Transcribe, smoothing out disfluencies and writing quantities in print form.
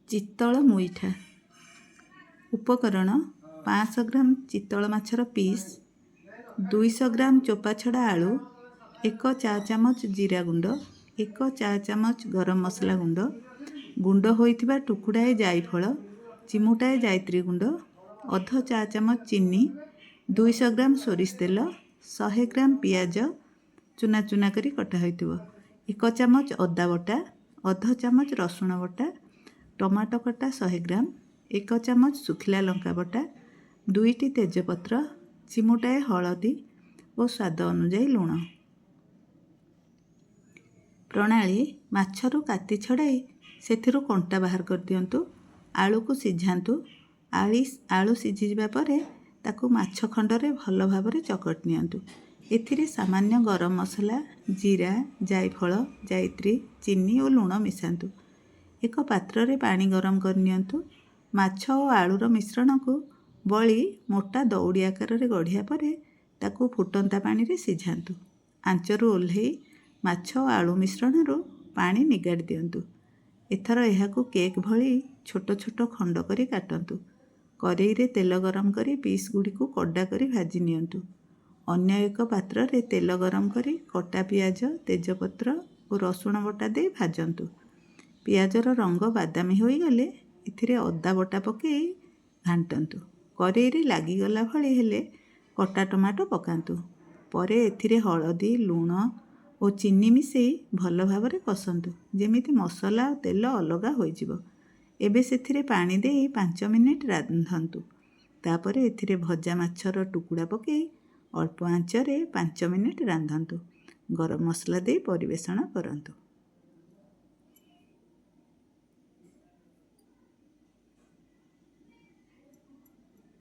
ଚିତ୍ତଳ ମୁଇଠା। ଉପକରଣ 500 ଗ୍ରାମ ଚିତ୍ତଳ ମାଛର ପିସ୍, 200 ଗ୍ରାମ ଚୋପା ଛଡ଼ା ଆଳୁ, 1 ଚା ଚାମଚ ଜିରା ଗୁଣ୍ଡ, 1 ଚା ଚାମଚ ଗରମ ମସଲା ଗୁଣ୍ଡ, ଗୁଣ୍ଡ ହୋଇଥିବା ଟୁକୁଡ଼ାଏ ଜାଇଫଳ, ଚିମୁଟାଏ ଜାଇତ୍ରୀ ଗୁଣ୍ଡ, ଅଧ ଚା ଚାମଚ ଚିନି, 200 ଗ୍ରାମ ସୋରିଷ ତେଲ, 100 ଗ୍ରାମ ପିଆଜ ଚୁନା ଚୁନା କରି କଟା ହୋଇଥିବ, 1 ଚାମଚ ଅଦା ବଟା, ଅଧ ଚାମଚ ରସୁଣ ବଟା, ଟମାଟୋ କଟା 100 ଗ୍ରାମ, 1 ଚାମଚ ଶୁଖିଲା ଲଙ୍କା ବଟା, 2ଟି ତେଜପତ୍ର, ଚିମୁଟାଏ ହଳଦୀ ଓ ସ୍ୱାଦ ଅନୁଯାୟୀ ଲୁଣ। ପ୍ରଣାଳୀ: ମାଛରୁ କାତି ଛଡ଼ାଇ ସେଥିରୁ କଣ୍ଟା ବାହାର କରିଦିଅନ୍ତୁ। ଆଳୁକୁ ସିଝାନ୍ତୁ। ଆଳୁ ସିଝିଯିବା ପରେ ତାକୁ ମାଛ ଖଣ୍ଡରେ ଭଲ ଭାବରେ ଚକଟି ନିଅନ୍ତୁ। ଏଥିରେ ସାମାନ୍ୟ ଗରମ ମସଲା, ଜିରା, ଜାଇଫଳ, ଜାଇତ୍ରୀ, ଚିନି ଓ ଲୁଣ ମିଶାନ୍ତୁ। ଏକ ପାତ୍ରରେ ପାଣି ଗରମ କରି ନିଅନ୍ତୁ। ମାଛ ଓ ଆଳୁର ମିଶ୍ରଣକୁ ବଳି ମୋଟା ଦଉଡ଼ି ଆକାରରେ ଗଢ଼ିବା ପରେ ତାକୁ ଫୁଟନ୍ତା ପାଣିରେ ସିଝାନ୍ତୁ। ଆଞ୍ଚରୁ ଓହ୍ଲାଇ ମାଛ ଓ ଆଳୁ ମିଶ୍ରଣରୁ ପାଣି ନିଗାଡ଼ି ଦିଅନ୍ତୁ। ଏଥର ଏହାକୁ କେକ୍ ଭଳି ଛୋଟ ଛୋଟ ଖଣ୍ଡ କରି କାଟନ୍ତୁ। କଡ଼େଇରେ ତେଲ ଗରମ କରି ପିସ୍ ଗୁଡ଼ିକୁ କଡ଼ା କରି ଭାଜି ନିଅନ୍ତୁ। ଅନ୍ୟ ଏକ ପାତ୍ରରେ ତେଲ ଗରମ କରି କଟା ପିଆଜ, ତେଜପତ୍ର ଓ ରସୁଣ ବଟା ଦେଇ ଭାଜନ୍ତୁ। ପିଆଜର ରଙ୍ଗ ବାଦାମୀ ହୋଇଗଲେ ଏଥିରେ ଅଦା ବଟା ପକାଇ ଘାଣ୍ଟନ୍ତୁ। କଡ଼େଇରେ ଲାଗିଗଲା ଭଳି ହେଲେ କଟା ଟମାଟୋ ପକାନ୍ତୁ। ପରେ ଏଥିରେ ହଳଦୀ, ଲୁଣ ଓ ଚିନି ମିଶାଇ ଭଲ ଭାବରେ କଷନ୍ତୁ, ଯେମିତି ମସଲା ଓ ତେଲ ଅଲଗା ହୋଇଯିବ। ଏବେ ସେଥିରେ ପାଣି ଦେଇ 5 ମିନିଟ୍ ରାନ୍ଧନ୍ତୁ। ତାପରେ ଏଥିରେ ଭଜା ମାଛର ଟୁକୁଡ଼ା ପକାଇ ଅଳ୍ପ ଆଞ୍ଚରେ 5 ମିନିଟ୍ ରାନ୍ଧନ୍ତୁ। ଗରମ ମସଲା ଦେଇ ପରିବେଷଣ କରନ୍ତୁ।